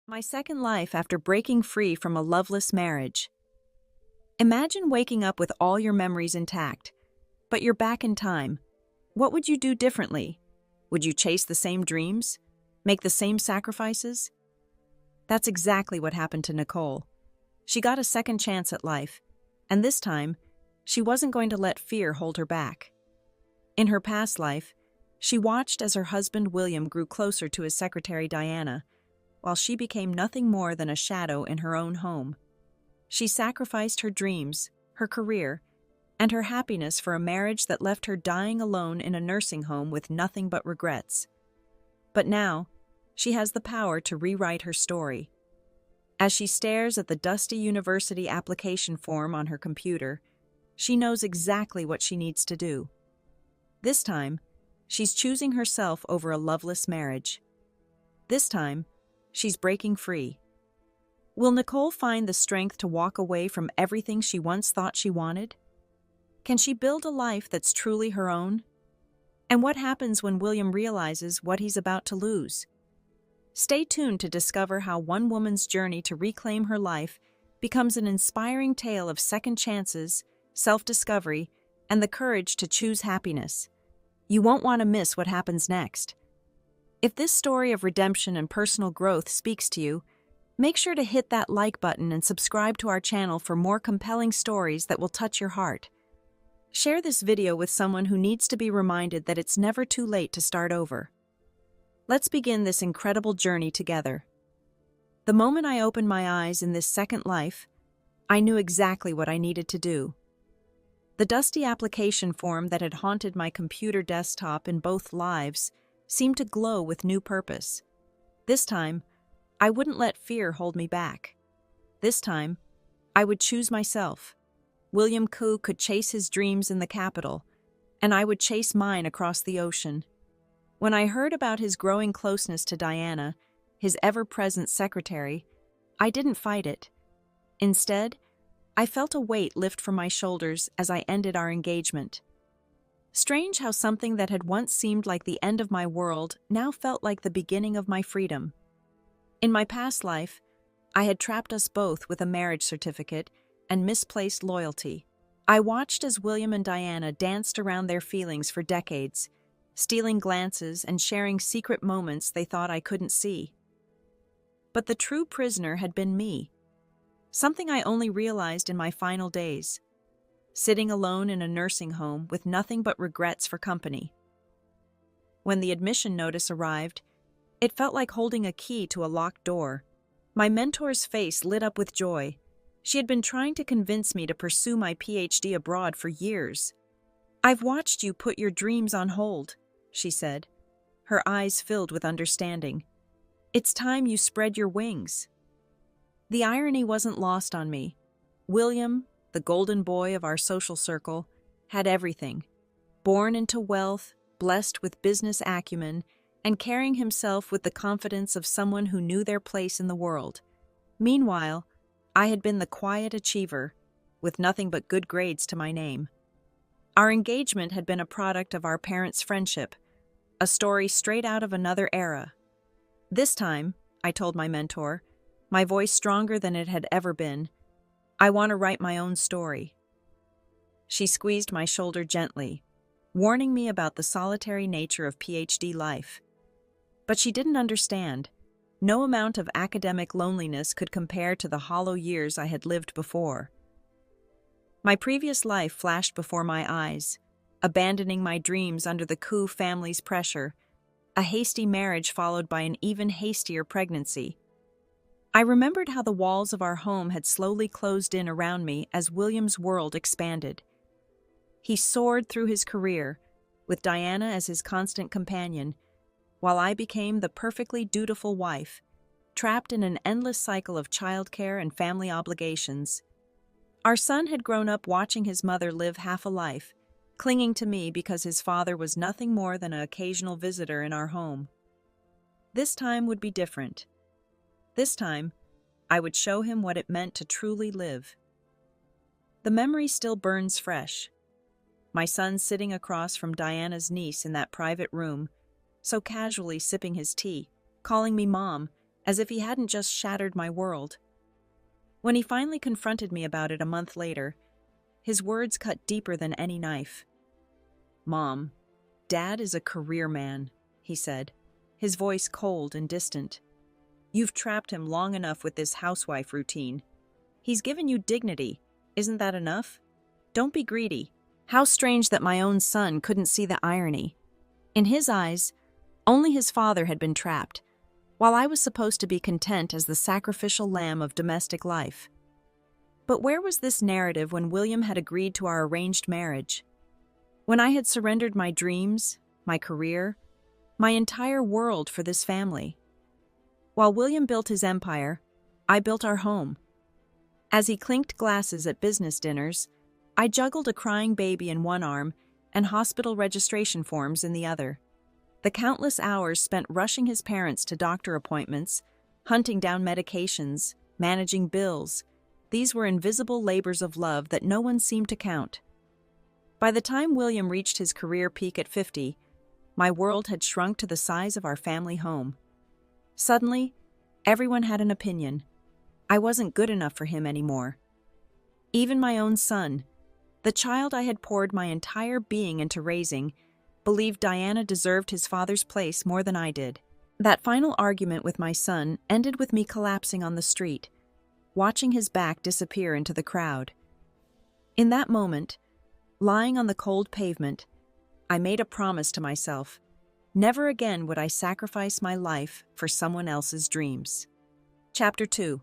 My second life after breaking free from a loveless marriage. Imagine waking up with all your memories intact, but you're back in time. What would you do differently? Would you chase the same dreams? Make the same sacrifices? That's exactly what happened to Nicole. She got a second chance at life, and this time, she wasn't going to let fear hold her back. In her past life, she watched as her husband William grew closer to his secretary Diana, while she became nothing more than a shadow in her own home. She sacrificed her dreams, her career, and her happiness for a marriage that left her dying alone in a nursing home with nothing but regrets. But now, she has the power to rewrite her story. As she stares at the dusty university application form on her computer, she knows exactly what she needs to do. This time, she's choosing herself over a loveless marriage. This time, she's breaking free. Will Nicole find the strength to walk away from everything she once thought she wanted? Can she build a life that's truly her own? And what happens when William realizes what he's about to lose? Stay tuned to discover how one woman's journey to reclaim her life becomes an inspiring tale of second chances, self-discovery, and the courage to choose happiness. You won't want to miss what happens next. If this story of redemption and personal growth speaks to you, make sure to hit that like button and subscribe to our channel for more compelling stories that will touch your heart. Share this video with someone who needs to be reminded that it's never too late to start over. Let's begin this incredible journey together. The moment I opened my eyes in this second life, I knew exactly what I needed to do. The dusty application form that had haunted my computer desktop in both lives seemed to glow with new purpose. This time, I wouldn't let fear hold me back. This time, I would choose myself. William Koo could chase his dreams in the capital, and I would chase mine across the ocean. When I heard about his growing closeness to Diana, his ever-present secretary, I didn't fight it. Instead, I felt a weight lift from my shoulders as I ended our engagement. Strange how something that had once seemed like the end of my world now felt like the beginning of my freedom. In my past life, I had trapped us both with a marriage certificate and misplaced loyalty. I watched as William and Diana danced around their feelings for decades, stealing glances and sharing secret moments they thought I couldn't see. But the true prisoner had been me, something I only realized in my final days, sitting alone in a nursing home with nothing but regrets for company. When the admission notice arrived, it felt like holding a key to a locked door. My mentor's face lit up with joy. She had been trying to convince me to pursue my PhD abroad for years. "I've watched you put your dreams on hold," she said, her eyes filled with understanding. "It's time you spread your wings." The irony wasn't lost on me. William, the golden boy of our social circle, had everything. Born into wealth, blessed with business acumen, and carrying himself with the confidence of someone who knew their place in the world. Meanwhile, I had been the quiet achiever, with nothing but good grades to my name. Our engagement had been a product of our parents' friendship, a story straight out of another era. This time, I told my mentor, my voice stronger than it had ever been, I want to write my own story. She squeezed my shoulder gently, warning me about the solitary nature of PhD life. But she didn't understand. No amount of academic loneliness could compare to the hollow years I had lived before. My previous life flashed before my eyes, abandoning my dreams under the Koo family's pressure, a hasty marriage followed by an even hastier pregnancy. I remembered how the walls of our home had slowly closed in around me as William's world expanded. He soared through his career, with Diana as his constant companion, while I became the perfectly dutiful wife, trapped in an endless cycle of childcare and family obligations. Our son had grown up watching his mother live half a life, clinging to me because his father was nothing more than an occasional visitor in our home. This time would be different. This time, I would show him what it meant to truly live. The memory still burns fresh. My son sitting across from Diana's niece in that private room, so casually sipping his tea, calling me mom, as if he hadn't just shattered my world. When he finally confronted me about it a month later, his words cut deeper than any knife. "Mom, Dad is a career man," he said, his voice cold and distant. "You've trapped him long enough with this housewife routine. He's given you dignity. Isn't that enough? Don't be greedy." How strange that my own son couldn't see the irony. In his eyes, only his father had been trapped, while I was supposed to be content as the sacrificial lamb of domestic life. But where was this narrative when William had agreed to our arranged marriage? When I had surrendered my dreams, my career, my entire world for this family? While William built his empire, I built our home. As he clinked glasses at business dinners, I juggled a crying baby in one arm and hospital registration forms in the other. The countless hours spent rushing his parents to doctor appointments, hunting down medications, managing bills, these were invisible labors of love that no one seemed to count. By the time William reached his career peak at 50, my world had shrunk to the size of our family home. Suddenly, everyone had an opinion. I wasn't good enough for him anymore. Even my own son, the child I had poured my entire being into raising, believed Diana deserved his father's place more than I did. That final argument with my son ended with me collapsing on the street, watching his back disappear into the crowd. In that moment, lying on the cold pavement, I made a promise to myself. Never again would I sacrifice my life for someone else's dreams. Chapter 2.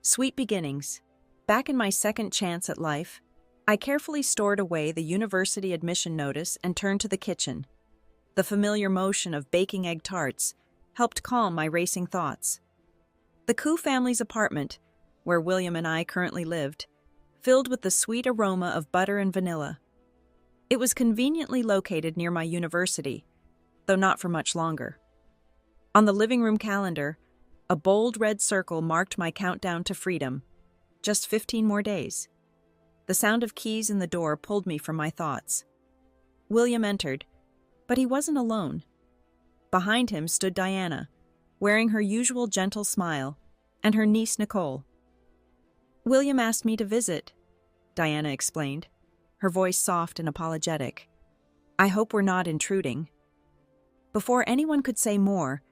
Sweet Beginnings. Back in my second chance at life, I carefully stored away the university admission notice and turned to the kitchen. The familiar motion of baking egg tarts helped calm my racing thoughts. The Koo family's apartment, where William and I currently lived, filled with the sweet aroma of butter and vanilla. It was conveniently located near my university, though not for much longer. On the living room calendar, a bold red circle marked my countdown to freedom. Just 15 more days. The sound of keys in the door pulled me from my thoughts. William entered, but he wasn't alone. Behind him stood Diana, wearing her usual gentle smile, and her niece Nicole. "William asked me to visit," Diana explained, her voice soft and apologetic. "I hope we're not intruding." Before anyone could say more,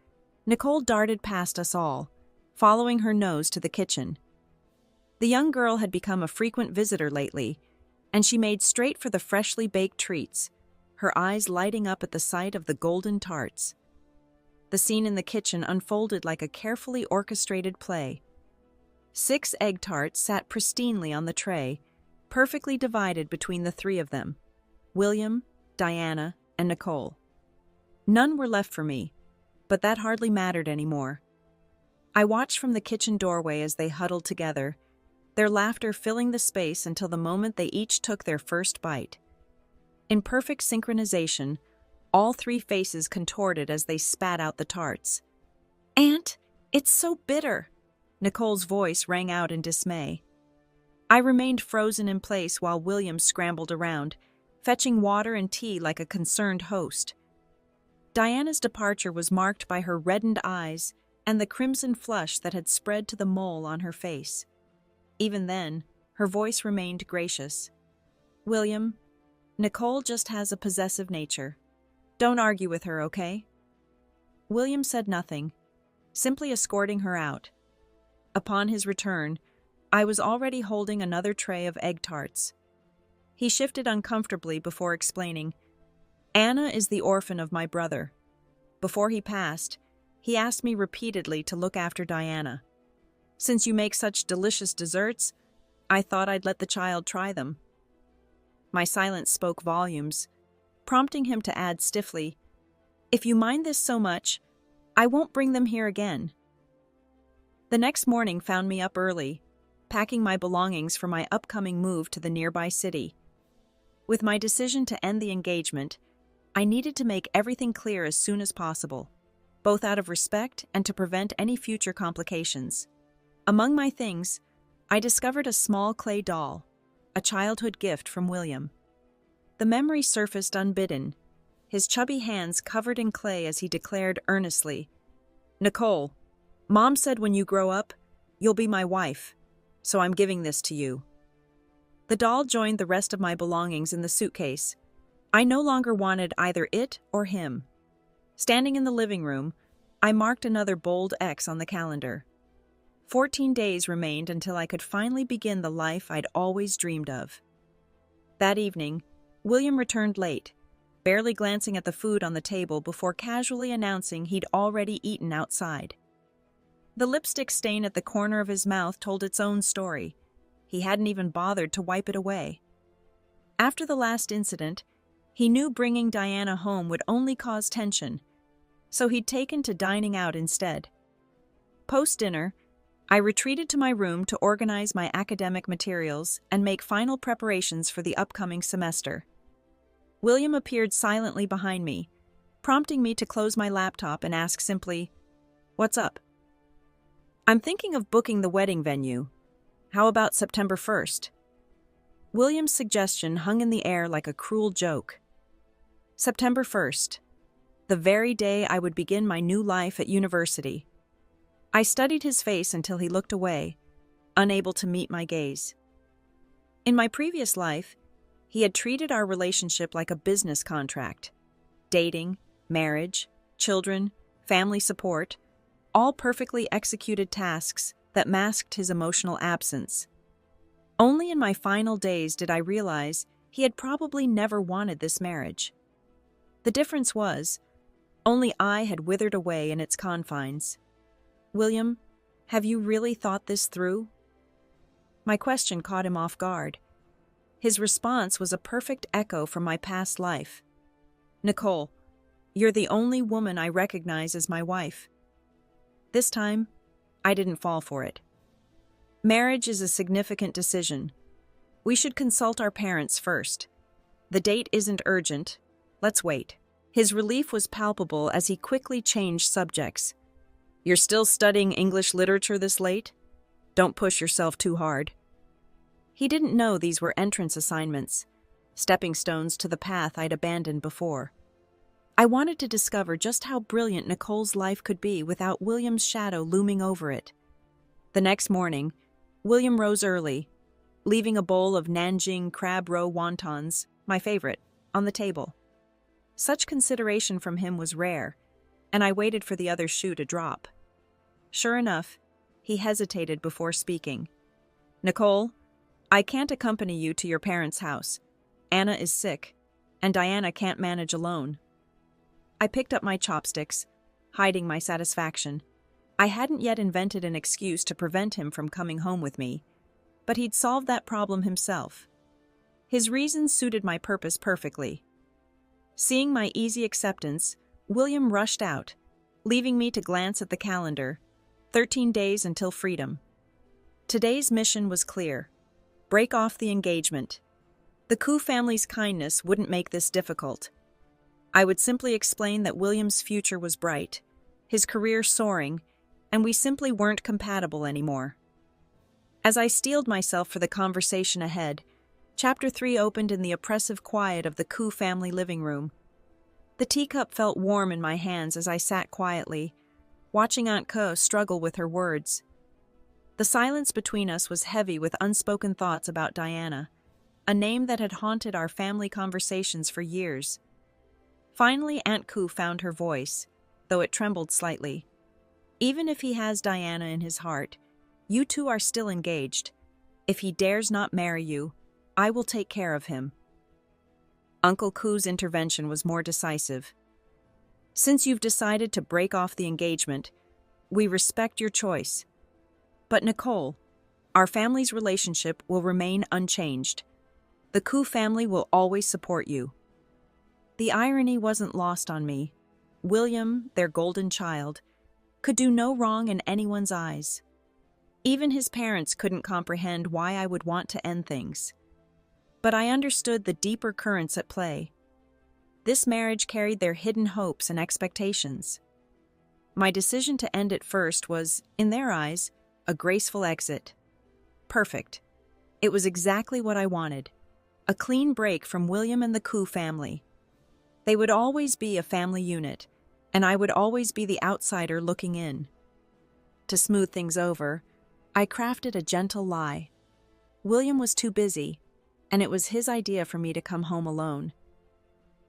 Nicole darted past us all, following her nose to the kitchen. The young girl had become a frequent visitor lately, and she made straight for the freshly baked treats, her eyes lighting up at the sight of the golden tarts. The scene in the kitchen unfolded like a carefully orchestrated play. 6 egg tarts sat pristinely on the tray, perfectly divided between the 3 of them, William, Diana, and Nicole. None were left for me, but that hardly mattered anymore. I watched from the kitchen doorway as they huddled together, their laughter filling the space until the moment they each took their first bite. In perfect synchronization, all 3 faces contorted as they spat out the tarts. "Aunt, it's so bitter!" Nicole's voice rang out in dismay. I remained frozen in place while William scrambled around, fetching water and tea like a concerned host. Diana's departure was marked by her reddened eyes and the crimson flush that had spread to the mole on her face. Even then, her voice remained gracious. "William, Nicole just has a possessive nature. Don't argue with her, okay?" William said nothing, simply escorting her out. Upon his return, I was already holding another tray of egg tarts. He shifted uncomfortably before explaining, "Anna is the orphan of my brother. Before he passed, he asked me repeatedly to look after Diana. Since you make such delicious desserts, I thought I'd let the child try them." My silence spoke volumes, prompting him to add stiffly, "If you mind this so much, I won't bring them here again." The next morning found me up early, packing my belongings for my upcoming move to the nearby city. With my decision to end the engagement, I needed to make everything clear as soon as possible, both out of respect and to prevent any future complications. Among my things, I discovered a small clay doll, a childhood gift from William. The memory surfaced unbidden, his chubby hands covered in clay as he declared earnestly, "Nicole, Mom said when you grow up, you'll be my wife, so I'm giving this to you. The doll joined the rest of my belongings in the suitcase. I no longer wanted either it or him. Standing in the living room, I marked another bold X on the calendar. 14 days remained until I could finally begin the life I'd always dreamed of. That evening, William returned late, barely glancing at the food on the table before casually announcing he'd already eaten outside. The lipstick stain at the corner of his mouth told its own story. He hadn't even bothered to wipe it away. After the last incident, he knew bringing Diana home would only cause tension, so he'd taken to dining out instead. Post-dinner, I retreated to my room to organize my academic materials and make final preparations for the upcoming semester. William appeared silently behind me, prompting me to close my laptop and ask simply, "What's up?" "I'm thinking of booking the wedding venue. How about September 1st? William's suggestion hung in the air like a cruel joke. September 1st, the very day I would begin my new life at university. I studied his face until he looked away, unable to meet my gaze. In my previous life, he had treated our relationship like a business contract. Dating, marriage, children, family support, all perfectly executed tasks that masked his emotional absence. Only in my final days did I realize he had probably never wanted this marriage. The difference was, only I had withered away in its confines. "William, have you really thought this through?" My question caught him off guard. His response was a perfect echo from my past life. "Nicole, you're the only woman I recognize as my wife." This time, I didn't fall for it. "Marriage is a significant decision. We should consult our parents first. The date isn't urgent. Let's wait." His relief was palpable as he quickly changed subjects. "You're still studying English literature this late? Don't push yourself too hard." He didn't know these were entrance assignments, stepping stones to the path I'd abandoned before. I wanted to discover just how brilliant Nicole's life could be without William's shadow looming over it. The next morning, William rose early, leaving a bowl of Nanjing crab roe wontons, my favorite, on the table. Such consideration from him was rare, and I waited for the other shoe to drop. Sure enough, he hesitated before speaking. "Nicole, I can't accompany you to your parents' house. Anna is sick, and Diana can't manage alone." I picked up my chopsticks, hiding my satisfaction. I hadn't yet invented an excuse to prevent him from coming home with me, but he'd solved that problem himself. His reasons suited my purpose perfectly. Seeing my easy acceptance, William rushed out, leaving me to glance at the calendar. 13 days until freedom. Today's mission was clear. Break off the engagement. The Koo family's kindness wouldn't make this difficult. I would simply explain that William's future was bright, his career soaring, and we simply weren't compatible anymore. As I steeled myself for the conversation ahead, Chapter 3 opened in the oppressive quiet of the Koo family living room. The teacup felt warm in my hands as I sat quietly, watching Aunt Ko struggle with her words. The silence between us was heavy with unspoken thoughts about Diana, a name that had haunted our family conversations for years. Finally, Aunt Ko found her voice, though it trembled slightly. "Even if he has Diana in his heart, you two are still engaged. If he dares not marry you, I will take care of him." Uncle Koo's intervention was more decisive. "Since you've decided to break off the engagement, we respect your choice. But Nicole, our family's relationship will remain unchanged. The Koo family will always support you." The irony wasn't lost on me. William, their golden child, could do no wrong in anyone's eyes. Even his parents couldn't comprehend why I would want to end things. But I understood the deeper currents at play. This marriage carried their hidden hopes and expectations. My decision to end it first was, in their eyes, a graceful exit. Perfect. It was exactly what I wanted. A clean break from William and the Koo family. They would always be a family unit, and I would always be the outsider looking in. To smooth things over, I crafted a gentle lie. William was too busy, and it was his idea for me to come home alone.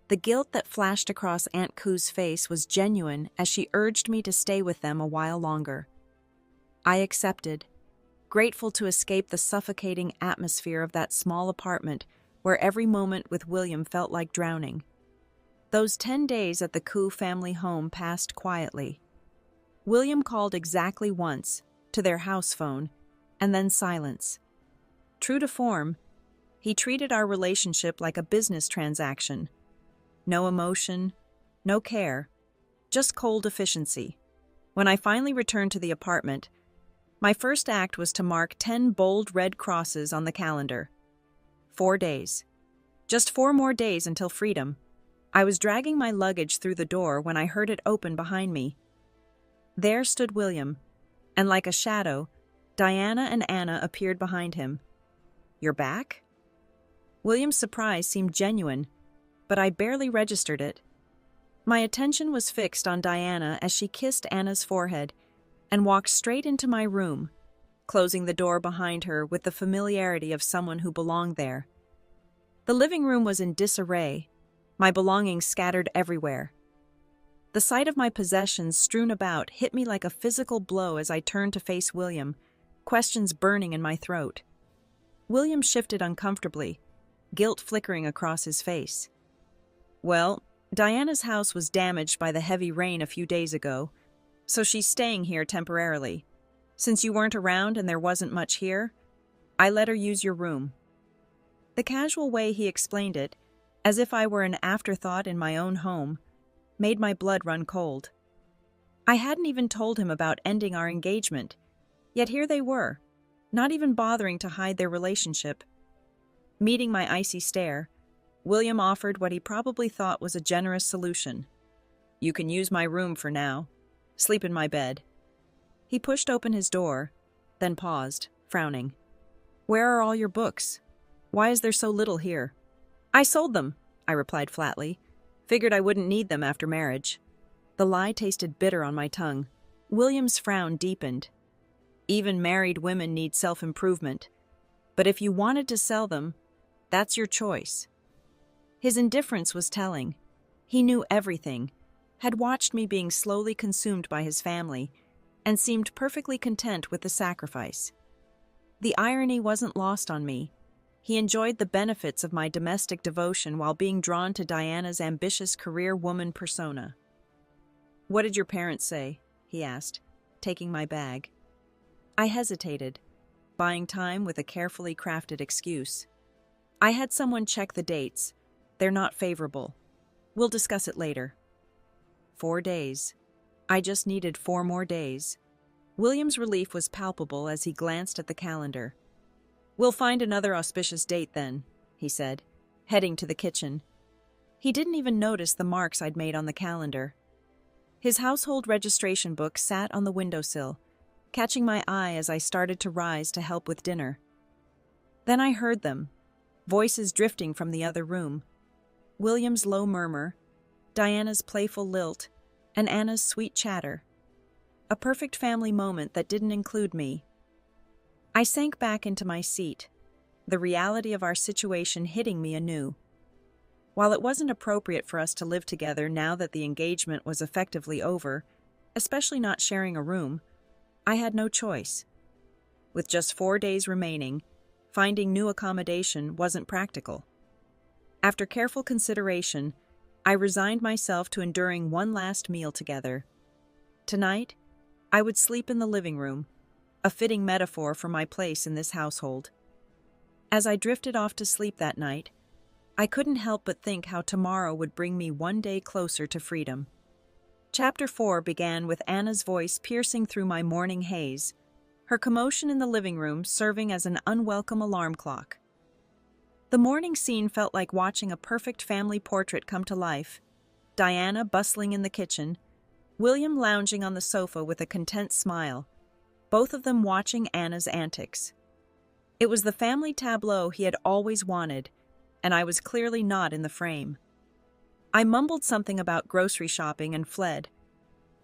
The guilt that flashed across Aunt Koo's face was genuine as she urged me to stay with them a while longer. I accepted, grateful to escape the suffocating atmosphere of that small apartment where every moment with William felt like drowning. Those 10 days at the Koo family home passed quietly. William called exactly once, to their house phone, and then silence. True to form, he treated our relationship like a business transaction. No emotion, no care, just cold efficiency. When I finally returned to the apartment, my first act was to mark 10 bold red crosses on the calendar. 4 days. Just 4 more days until freedom. I was dragging my luggage through the door when I heard it open behind me. There stood William, and like a shadow, Diana and Anna appeared behind him. "You're back?" William's surprise seemed genuine, but I barely registered it. My attention was fixed on Diana as she kissed Anna's forehead and walked straight into my room, closing the door behind her with the familiarity of someone who belonged there. The living room was in disarray, my belongings scattered everywhere. The sight of my possessions strewn about hit me like a physical blow as I turned to face William, questions burning in my throat. William shifted uncomfortably, guilt flickering across his face. "Well, Diana's house was damaged by the heavy rain a few days ago, so she's staying here temporarily. Since you weren't around and there wasn't much here, I let her use your room." The casual way he explained it, as if I were an afterthought in my own home, made my blood run cold. I hadn't even told him about ending our engagement, yet here they were, not even bothering to hide their relationship. Meeting my icy stare, William offered what he probably thought was a generous solution. "You can use my room for now. Sleep in my bed." He pushed open his door, then paused, frowning. "Where are all your books? Why is there so little here?" "I sold them," I replied flatly. "Figured I wouldn't need them after marriage." The lie tasted bitter on my tongue. William's frown deepened. "Even married women need self-improvement. But if you wanted to sell them, that's your choice." His indifference was telling. He knew everything, had watched me being slowly consumed by his family, and seemed perfectly content with the sacrifice. The irony wasn't lost on me. He enjoyed the benefits of my domestic devotion while being drawn to Diana's ambitious career woman persona. "What did your parents say?" he asked, taking my bag. I hesitated, buying time with a carefully crafted excuse. "I had someone check the dates. They're not favorable. We'll discuss it later." 4 days. I just needed 4 more days. William's relief was palpable as he glanced at the calendar. "We'll find another auspicious date then," he said, heading to the kitchen. He didn't even notice the marks I'd made on the calendar. His household registration book sat on the windowsill, catching my eye as I started to rise to help with dinner. Then I heard them, voices drifting from the other room. William's low murmur, Diana's playful lilt, and Anna's sweet chatter. A perfect family moment that didn't include me. I sank back into my seat, the reality of our situation hitting me anew. While it wasn't appropriate for us to live together now that the engagement was effectively over, especially not sharing a room, I had no choice. With just 4 days remaining, finding new accommodation wasn't practical. After careful consideration, I resigned myself to enduring one last meal together. Tonight, I would sleep in the living room, a fitting metaphor for my place in this household. As I drifted off to sleep that night, I couldn't help but think how tomorrow would bring me one day closer to freedom. Chapter 4 began with Anna's voice piercing through my morning haze, her commotion in the living room serving as an unwelcome alarm clock. The morning scene felt like watching a perfect family portrait come to life. Diana bustling in the kitchen, William lounging on the sofa with a content smile, both of them watching Anna's antics. It was the family tableau he had always wanted, and I was clearly not in the frame. I mumbled something about grocery shopping and fled,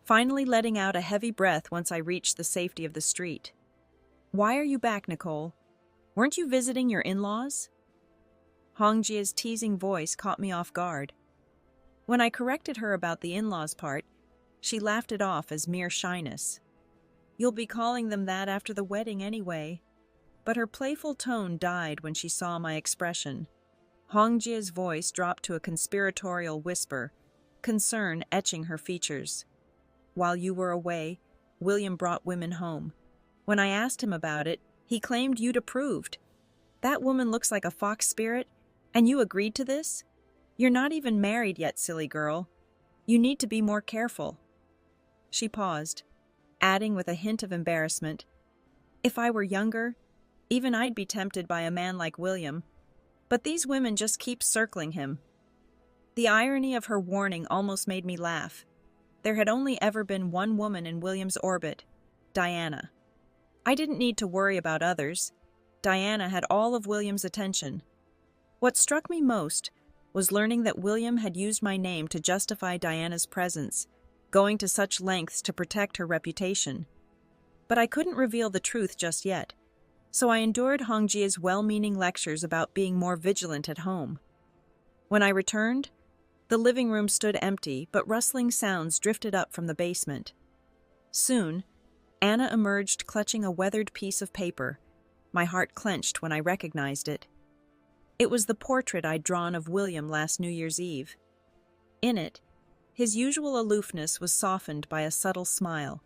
finally letting out a heavy breath once I reached the safety of the street. "Why are you back, Nicole? Weren't you visiting your in-laws?" Hongjia's teasing voice caught me off guard. When I corrected her about the in-laws part, she laughed it off as mere shyness. "You'll be calling them that after the wedding anyway." But her playful tone died when she saw my expression. Hongjia's voice dropped to a conspiratorial whisper, concern etching her features. "While you were away, William brought women home. When I asked him about it, he claimed you'd approved. That woman looks like a fox spirit, and you agreed to this? You're not even married yet, silly girl. You need to be more careful." She paused, adding with a hint of embarrassment, "If I were younger, even I'd be tempted by a man like William, but these women just keep circling him." The irony of her warning almost made me laugh. There had only ever been one woman in William's orbit, Diana. I didn't need to worry about others. Diana had all of William's attention. What struck me most was learning that William had used my name to justify Diana's presence, going to such lengths to protect her reputation. But I couldn't reveal the truth just yet, so I endured Hongjia's well-meaning lectures about being more vigilant at home. When I returned, the living room stood empty, but rustling sounds drifted up from the basement. Soon, Anna emerged clutching a weathered piece of paper. My heart clenched when I recognized it. It was the portrait I'd drawn of William last New Year's Eve. In it, his usual aloofness was softened by a subtle smile,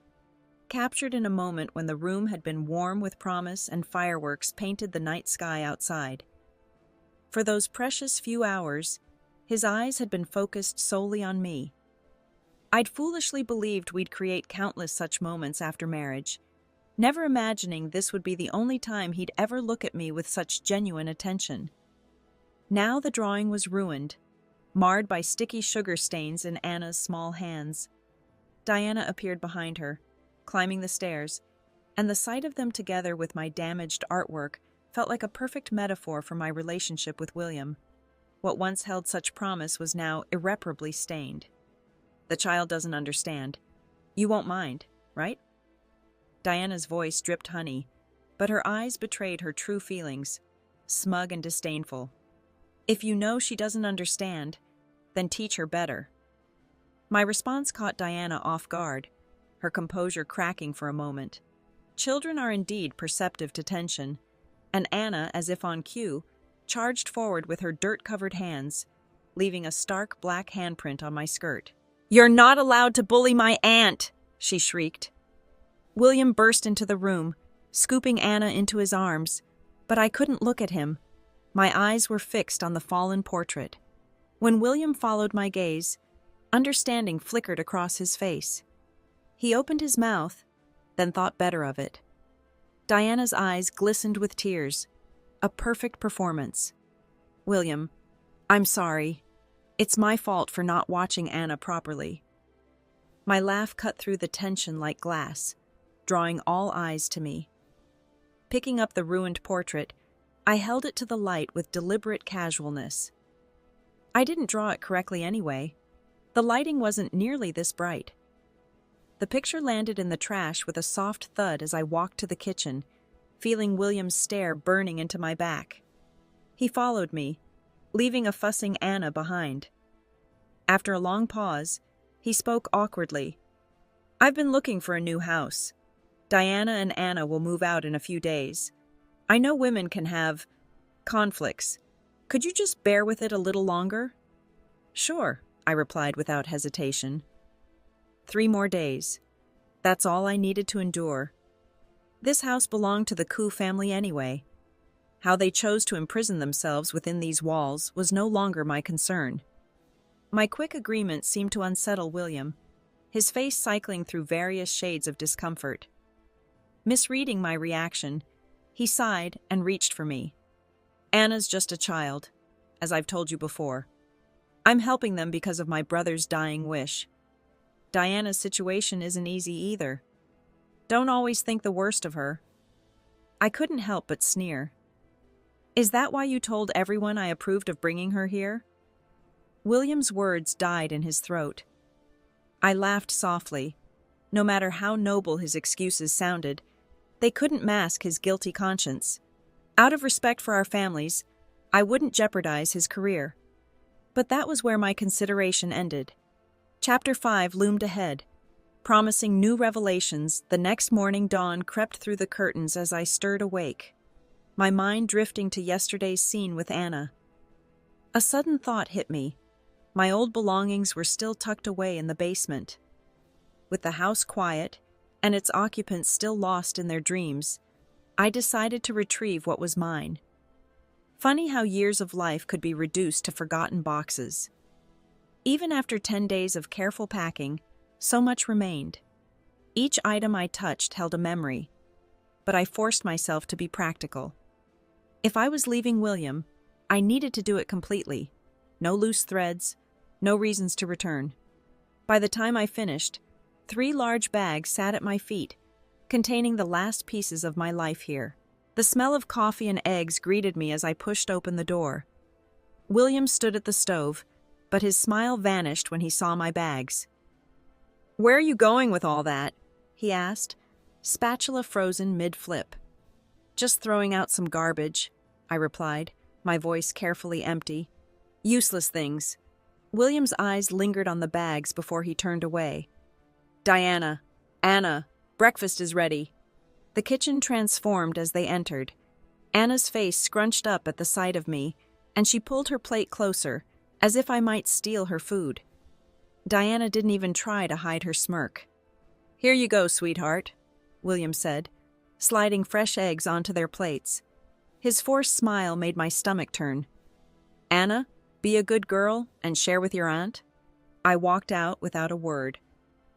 captured in a moment when the room had been warm with promise and fireworks painted the night sky outside. For those precious few hours, his eyes had been focused solely on me. I'd foolishly believed we'd create countless such moments after marriage, never imagining this would be the only time he'd ever look at me with such genuine attention. Now the drawing was ruined, marred by sticky sugar stains in Anna's small hands. Diana appeared behind her, climbing the stairs, and the sight of them together with my damaged artwork felt like a perfect metaphor for my relationship with William. What once held such promise was now irreparably stained. "The child doesn't understand. You won't mind, right?" Diana's voice dripped honey, but her eyes betrayed her true feelings, smug and disdainful. "If you know she doesn't understand, then teach her better." My response caught Diana off guard, her composure cracking for a moment. Children are indeed perceptive to tension, and Anna, as if on cue, charged forward with her dirt-covered hands, leaving a stark black handprint on my skirt. "You're not allowed to bully my aunt!" she shrieked. William burst into the room, scooping Anna into his arms, but I couldn't look at him. My eyes were fixed on the fallen portrait. When William followed my gaze, understanding flickered across his face. He opened his mouth, then thought better of it. Diana's eyes glistened with tears. A perfect performance. "William, I'm sorry. It's my fault for not watching Anna properly." My laugh cut through the tension like glass, drawing all eyes to me. Picking up the ruined portrait, I held it to the light with deliberate casualness. I didn't draw it correctly anyway. The lighting wasn't nearly this bright. The picture landed in the trash with a soft thud as I walked to the kitchen, feeling William's stare burning into my back. He followed me, leaving a fussing Anna behind. After a long pause, he spoke awkwardly. "I've been looking for a new house. Diana and Anna will move out in a few days. I know women can have conflicts. Could you just bear with it a little longer?" "Sure," I replied without hesitation. 3 more days. That's all I needed to endure. This house belonged to the Koo family anyway. How they chose to imprison themselves within these walls was no longer my concern. My quick agreement seemed to unsettle William, his face cycling through various shades of discomfort. Misreading my reaction, he sighed and reached for me. "Anna's just a child, as I've told you before. I'm helping them because of my brother's dying wish. Diana's situation isn't easy either. Don't always think the worst of her." I couldn't help but sneer. "Is that why you told everyone I approved of bringing her here?" William's words died in his throat. I laughed softly, No matter how noble his excuses sounded, they couldn't mask his guilty conscience. Out of respect for our families, I wouldn't jeopardize his career. But that was where my consideration ended. Chapter 5 loomed ahead. Promising new revelations, the next morning dawn crept through the curtains as I stirred awake, my mind drifting to yesterday's scene with Anna. A sudden thought hit me. My old belongings were still tucked away in the basement. With the house quiet, and its occupants still lost in their dreams, I decided to retrieve what was mine. Funny how years of life could be reduced to forgotten boxes. Even after 10 days of careful packing, so much remained. Each item I touched held a memory, but I forced myself to be practical. If I was leaving William, I needed to do it completely. No loose threads, no reasons to return. By the time I finished, 3 large bags sat at my feet, containing the last pieces of my life here. The smell of coffee and eggs greeted me as I pushed open the door. William stood at the stove, but his smile vanished when he saw my bags. "Where are you going with all that?" he asked, spatula frozen mid-flip. "Just throwing out some garbage," I replied, my voice carefully empty. "Useless things." William's eyes lingered on the bags before he turned away. "Diana, Anna, breakfast is ready." The kitchen transformed as they entered. Anna's face scrunched up at the sight of me, and she pulled her plate closer, as if I might steal her food. Diana didn't even try to hide her smirk. "Here you go, sweetheart," William said, sliding fresh eggs onto their plates. His forced smile made my stomach turn. "Anna, be a good girl and share with your aunt." I walked out without a word.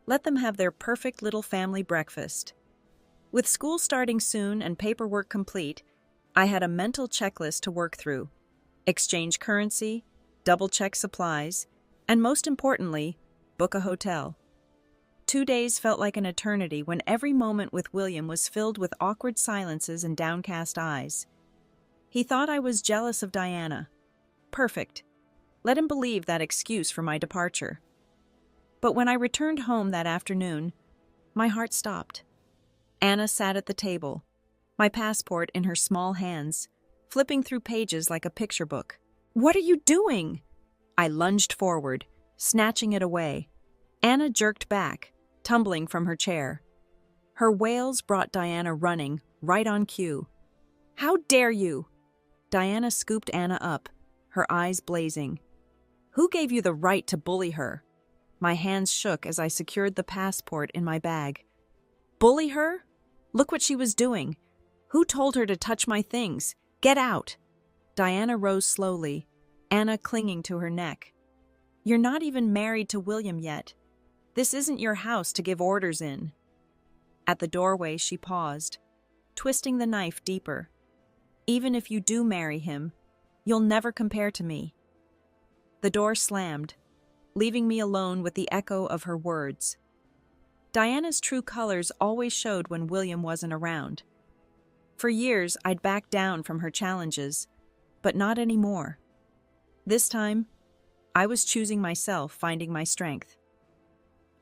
Let them have their perfect little family breakfast. With school starting soon and paperwork complete, I had a mental checklist to work through. Exchange currency, double-check supplies, and most importantly, book a hotel. 2 days felt like an eternity when every moment with William was filled with awkward silences and downcast eyes. He thought I was jealous of Diana. Perfect. Let him believe that excuse for my departure. But when I returned home that afternoon, my heart stopped. Anna sat at the table, my passport in her small hands, flipping through pages like a picture book. "What are you doing?" I lunged forward, snatching it away. Anna jerked back, tumbling from her chair. Her wails brought Diana running, right on cue. "How dare you!" Diana scooped Anna up, her eyes blazing. "Who gave you the right to bully her?" My hands shook as I secured the passport in my bag. "Bully her? Look what she was doing. Who told her to touch my things? Get out!" Diana rose slowly, Anna clinging to her neck. "You're not even married to William yet. This isn't your house to give orders in." At the doorway, she paused, twisting the knife deeper. "Even if you do marry him, you'll never compare to me." The door slammed, leaving me alone with the echo of her words. Diana's true colors always showed when William wasn't around. For years, I'd backed down from her challenges, but not anymore. This time, I was choosing myself, finding my strength.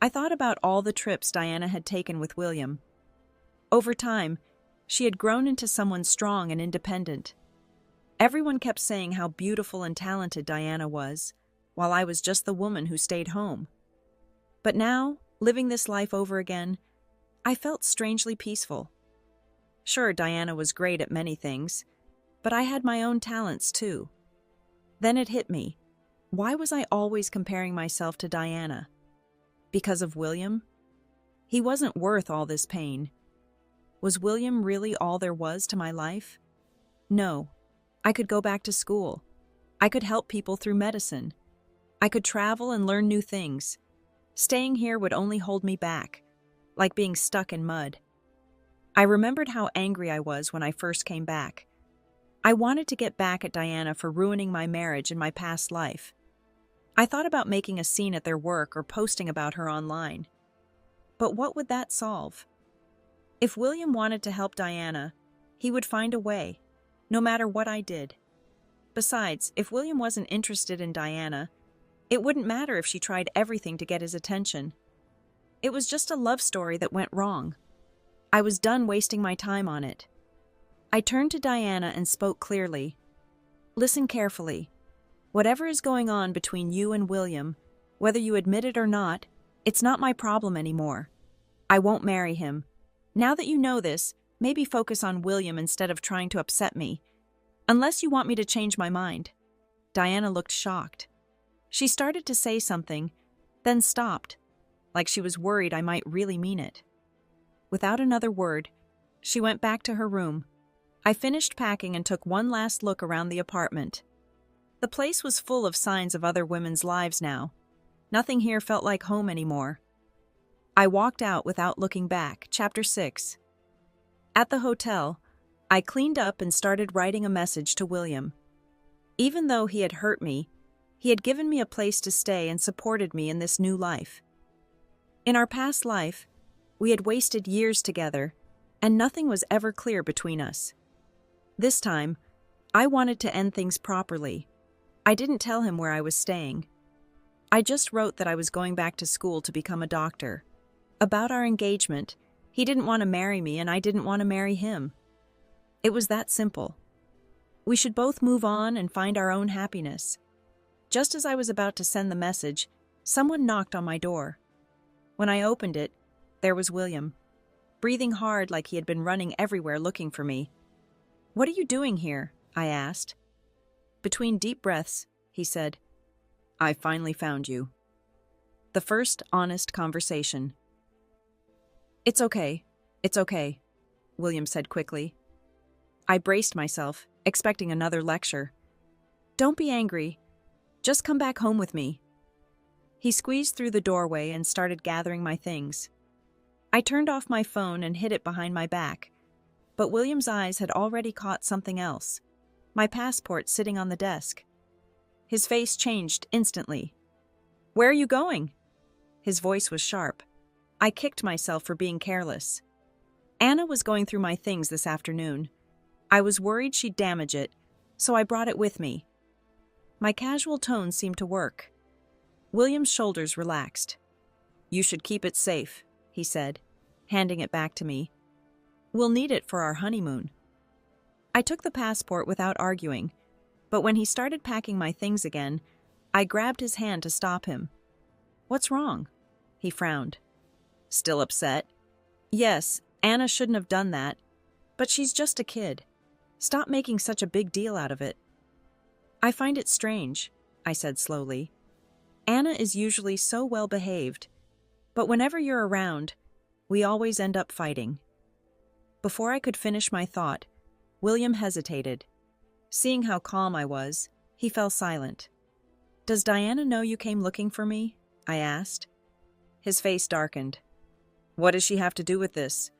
I thought about all the trips Diana had taken with William. Over time, she had grown into someone strong and independent. Everyone kept saying how beautiful and talented Diana was, while I was just the woman who stayed home. But now, living this life over again, I felt strangely peaceful. Sure, Diana was great at many things, but I had my own talents too. Then it hit me. Why was I always comparing myself to Diana? Because of William? He wasn't worth all this pain. Was William really all there was to my life? No. I could go back to school. I could help people through medicine. I could travel and learn new things. Staying here would only hold me back, like being stuck in mud. I remembered how angry I was when I first came back. I wanted to get back at Diana for ruining my marriage and my past life. I thought about making a scene at their work or posting about her online. But what would that solve? If William wanted to help Diana, he would find a way, no matter what I did. Besides, if William wasn't interested in Diana, it wouldn't matter if she tried everything to get his attention. It was just a love story that went wrong. I was done wasting my time on it. I turned to Diana and spoke clearly. Listen carefully. Whatever is going on between you and William, whether you admit it or not, it's not my problem anymore. I won't marry him. Now that you know this, maybe focus on William instead of trying to upset me. Unless you want me to change my mind. Diana looked shocked. She started to say something, then stopped, like she was worried I might really mean it. Without another word, she went back to her room. I finished packing and took one last look around the apartment. The place was full of signs of other women's lives now. Nothing here felt like home anymore. I walked out without looking back. Chapter 6. At the hotel, I cleaned up and started writing a message to William. Even though he had hurt me, he had given me a place to stay and supported me in this new life. In our past life, we had wasted years together, and nothing was ever clear between us. This time, I wanted to end things properly. I didn't tell him where I was staying. I just wrote that I was going back to school to become a doctor. About our engagement, he didn't want to marry me and I didn't want to marry him. It was that simple. We should both move on and find our own happiness. Just as I was about to send the message, someone knocked on my door. When I opened it, there was William, breathing hard like he had been running everywhere looking for me. "What are you doing here?" I asked. Between deep breaths, he said, "I finally found you." The first honest conversation. It's okay, William said quickly. I braced myself, expecting another lecture. "Don't be angry. Just come back home with me." He squeezed through the doorway and started gathering my things. I turned off my phone and hid it behind my back, but William's eyes had already caught something else, my passport sitting on the desk. His face changed instantly. "Where are you going?" His voice was sharp. I kicked myself for being careless. Anna was going through my things this afternoon. I was worried she'd damage it, so I brought it with me. My casual tone seemed to work. William's shoulders relaxed. "You should keep it safe," he said, handing it back to me. "We'll need it for our honeymoon." I took the passport without arguing, but when he started packing my things again, I grabbed his hand to stop him. "What's wrong?" He frowned. "Still upset?" "Yes, Anna shouldn't have done that, but she's just a kid. Stop making such a big deal out of it." "I find it strange," I said slowly. "Anna is usually so well behaved, but whenever you're around, we always end up fighting." Before I could finish my thought, William hesitated. Seeing how calm I was, he fell silent. "Does Diana know you came looking for me?" I asked. His face darkened. "What does she have to do with this?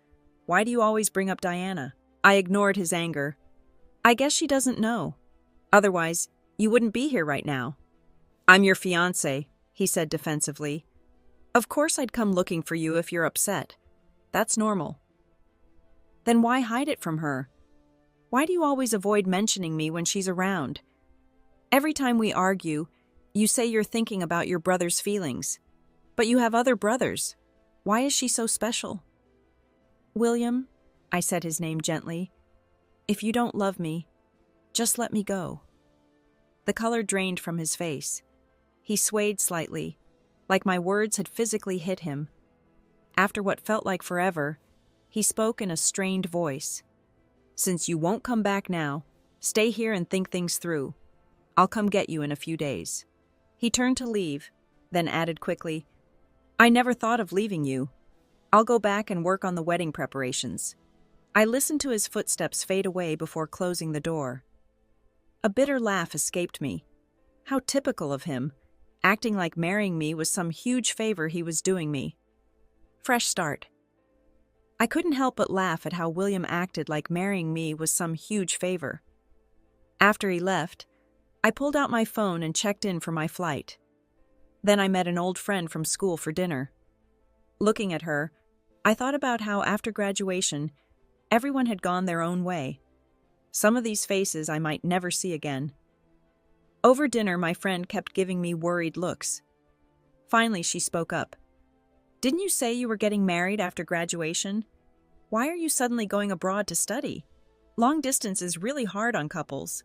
Why do you always bring up Diana?" I ignored his anger. "I guess she doesn't know. Otherwise, you wouldn't be here right now." "I'm your fiancé," he said defensively. "Of course I'd come looking for you if you're upset. That's normal." "Then why hide it from her? Why do you always avoid mentioning me when she's around? Every time we argue, you say you're thinking about your brother's feelings. But you have other brothers. Why is she so special?" "William," I said his name gently, "if you don't love me, just let me go." The color drained from his face. He swayed slightly, like my words had physically hit him. After what felt like forever, he spoke in a strained voice. "Since you won't come back now, stay here and think things through. I'll come get you in a few days." He turned to leave, then added quickly, "I never thought of leaving you. I'll go back and work on the wedding preparations." I listened to his footsteps fade away before closing the door. A bitter laugh escaped me. How typical of him, acting like marrying me was some huge favor he was doing me. Fresh start. I couldn't help but laugh at how William acted like marrying me was some huge favor. After he left, I pulled out my phone and checked in for my flight. Then I met an old friend from school for dinner. Looking at her, I thought about how after graduation, everyone had gone their own way. Some of these faces I might never see again. Over dinner, my friend kept giving me worried looks. Finally, she spoke up. Didn't you say you were getting married after graduation? Why are you suddenly going abroad to study? Long distance is really hard on couples.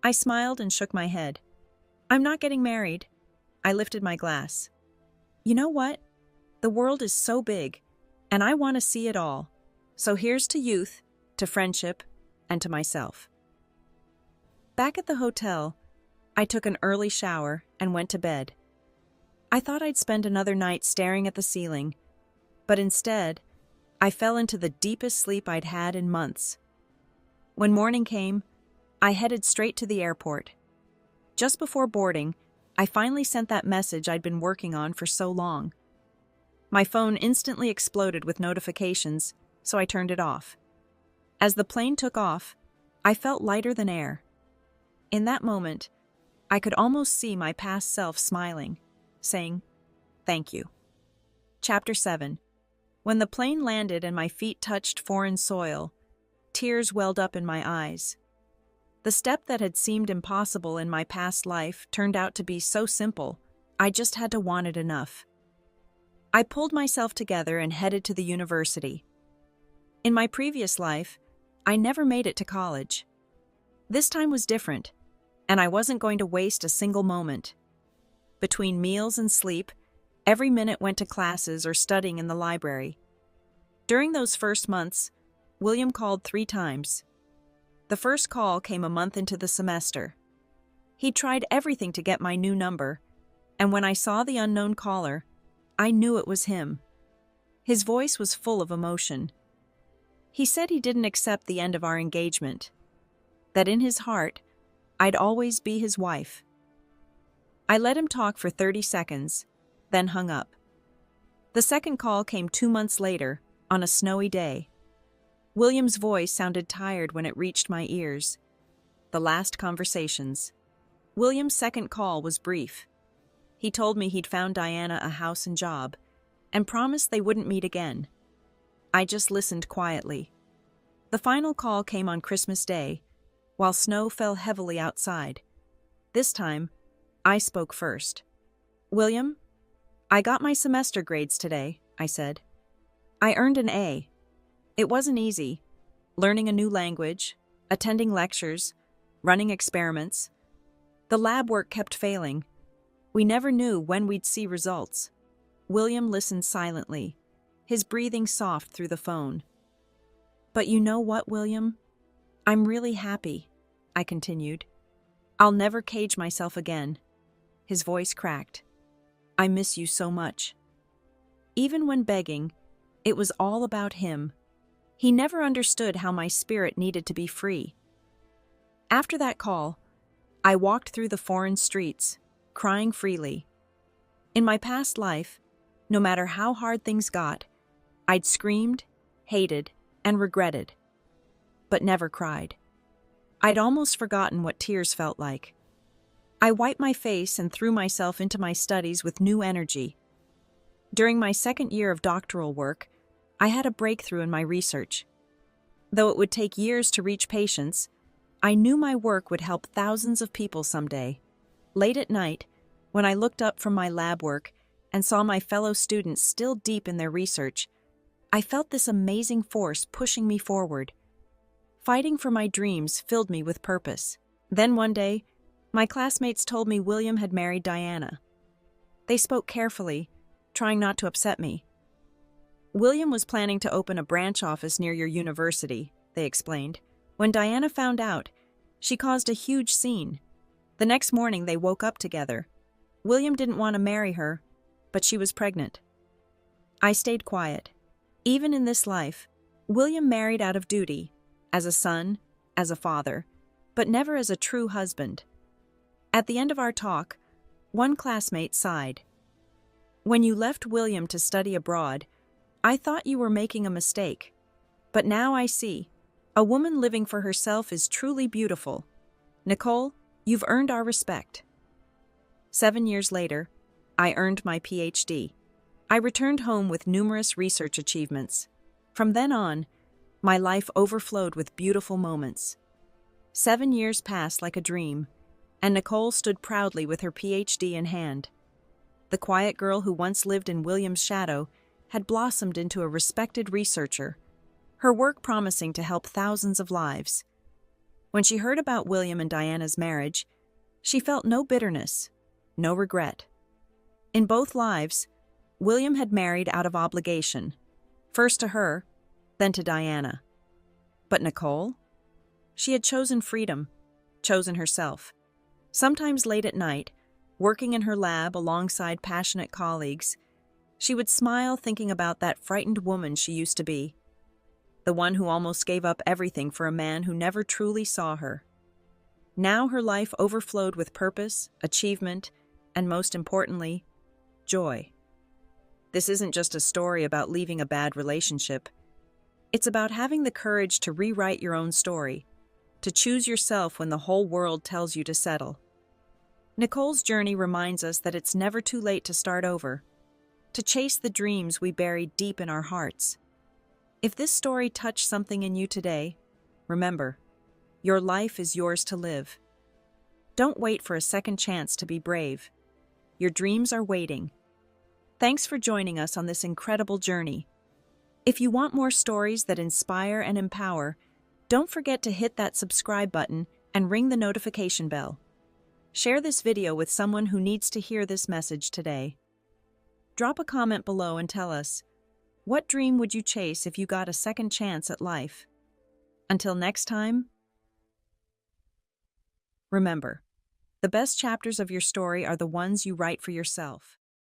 I smiled and shook my head. I'm not getting married. I lifted my glass. You know what? The world is so big, and I want to see it all. So here's to youth, to friendship, and to myself. Back at the hotel, I took an early shower and went to bed. I thought I'd spend another night staring at the ceiling, but instead, I fell into the deepest sleep I'd had in months. When morning came, I headed straight to the airport. Just before boarding, I finally sent that message I'd been working on for so long. My phone instantly exploded with notifications, so I turned it off. As the plane took off, I felt lighter than air. In that moment, I could almost see my past self smiling, saying, "Thank you." Chapter 7. When the plane landed and my feet touched foreign soil, tears welled up in my eyes. The step that had seemed impossible in my past life turned out to be so simple, I just had to want it enough. I pulled myself together and headed to the university. In my previous life, I never made it to college. This time was different, and I wasn't going to waste a single moment. Between meals and sleep, every minute went to classes or studying in the library. During those first months, William called 3 times. The first call came a month into the semester. He tried everything to get my new number, and when I saw the unknown caller, I knew it was him. His voice was full of emotion. He said he didn't accept the end of our engagement, that in his heart, I'd always be his wife. I let him talk for 30 seconds, then hung up. The second call came 2 months later, on a snowy day. William's voice sounded tired when it reached my ears. The last conversations. William's second call was brief. He told me he'd found Diana a house and job, and promised they wouldn't meet again. I just listened quietly. The final call came on Christmas Day, while snow fell heavily outside. This time, I spoke first. "William, I got my semester grades today," I said. "I earned an A. It wasn't easy, learning a new language, attending lectures, running experiments. The lab work kept failing. We never knew when we'd see results." William listened silently, his breathing soft through the phone. "But you know what, William? I'm really happy," I continued. "I'll never cage myself again." His voice cracked. "I miss you so much." Even when begging, it was all about him. He never understood how my spirit needed to be free. After that call, I walked through the foreign streets, crying freely. In my past life, no matter how hard things got, I'd screamed, hated, and regretted, but never cried. I'd almost forgotten what tears felt like. I wiped my face and threw myself into my studies with new energy. During my second year of doctoral work, I had a breakthrough in my research. Though it would take years to reach patients, I knew my work would help thousands of people someday. Late at night, when I looked up from my lab work and saw my fellow students still deep in their research, I felt this amazing force pushing me forward. Fighting for my dreams filled me with purpose. Then one day, my classmates told me William had married Diana. They spoke carefully, trying not to upset me. "William was planning to open a branch office near your university," they explained. "When Diana found out, she caused a huge scene. The next morning they woke up together. William didn't want to marry her, but she was pregnant." I stayed quiet. Even in this life, William married out of duty, as a son, as a father, but never as a true husband. At the end of our talk, one classmate sighed. "When you left William to study abroad, I thought you were making a mistake. But now I see, a woman living for herself is truly beautiful. Nicole, you've earned our respect." 7 years later, I earned my PhD. I returned home with numerous research achievements. From then on, my life overflowed with beautiful moments. 7 years passed like a dream, and Nicole stood proudly with her PhD in hand. The quiet girl who once lived in William's shadow had blossomed into a respected researcher, her work promising to help thousands of lives. When she heard about William and Diana's marriage, she felt no bitterness, no regret. In both lives, William had married out of obligation, first to her, then to Diana. But Nicole? She had chosen freedom, chosen herself. Sometimes late at night, working in her lab alongside passionate colleagues, she would smile thinking about that frightened woman she used to be, the one who almost gave up everything for a man who never truly saw her. Now her life overflowed with purpose, achievement, and most importantly, joy. This isn't just a story about leaving a bad relationship. It's about having the courage to rewrite your own story, to choose yourself when the whole world tells you to settle. Nicole's journey reminds us that it's never too late to start over, to chase the dreams we buried deep in our hearts. If this story touched something in you today, remember, your life is yours to live. Don't wait for a second chance to be brave. Your dreams are waiting. Thanks for joining us on this incredible journey. If you want more stories that inspire and empower, don't forget to hit that subscribe button and ring the notification bell. Share this video with someone who needs to hear this message today. Drop a comment below and tell us, what dream would you chase if you got a second chance at life? Until next time, remember, the best chapters of your story are the ones you write for yourself.